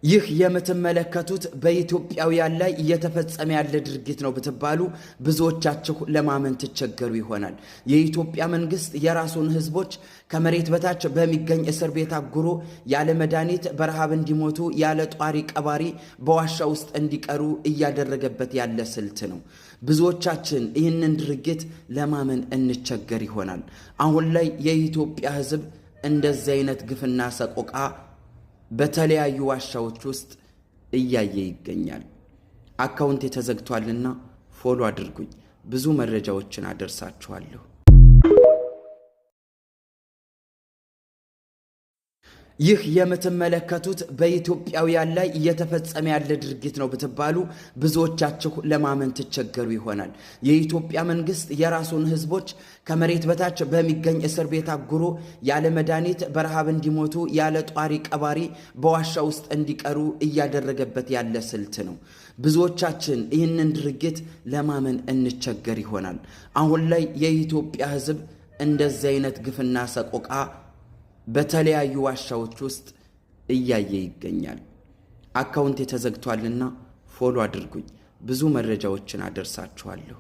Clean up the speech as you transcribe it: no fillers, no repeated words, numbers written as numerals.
ይህ የምትመለከቱት በኢትዮጵያውያን ላይ እየተፈጸመ ያለ ድርጊት ነው ብትባሉ ብዙዎቻችሁ ለማመን ትቸገሩ ይሆናል። የኢትዮጵያ መንግስት የራሱን ህዝቦች ከመሬት በታች በሚገኝ እስር ቤት አጉሮ ያለ መድኃኒት በረሃብ እንዲሞቱ ያለ ጧሪ ቀባሪ በዋሻ ውስጥ እንዲቀሩ እያደረገበት ያለ ስልት ነው። ብዙዎቻችን ይህንን ድርጊት ለማመን እንቸገር ይሆናል። አሁን ላይ የኢትዮጵያ ህዝብ እንደዚህ አይነት ግፍና ሰቆቃ በተለያዩ ዋሻዎች ውስጥ እያየ ይገኛል። አካውንት ተዘግቷልና ፎሎ አድርጉኝ። ብዙ መረጃዎችን አደርሳችኋለሁ። ይህ የምትመለከቱት በኢትዮጵያውያን ላይ እየተፈጸመ ያለ ድርጊት ነው ብትባሉ ብዙዎቻችሁ ለማመን ትቸገሩ ይሆናል። የኢትዮጵያ መንግስት የራሱን ህዝቦች ከመሬት በታች በሚገኝ እስር ቤት አጉሮ ያለ መድኃኒት በረሃብ እንዲሞቱ ያለ ጧሪ ቀባሪ በዋሻ ውስጥ እንዲቀሩ እያደረገበት ያለ ስልት ነው። ብዙዎቻችን ይህንን ድርጊት ለማመን እንቸገር ይሆናል። አሁን ላይ የኢትዮጵያ ህዝብ እንደዚህ አይነት ግፍና ሰቆቃ በተለያዩ ዋሻዎች ውስጥ እያየ ይገኛል። አካውንት ተዘግቷልና ፎሎ አድርጉኝ። ብዙ መረጃዎችን አደርሳችኋለሁ።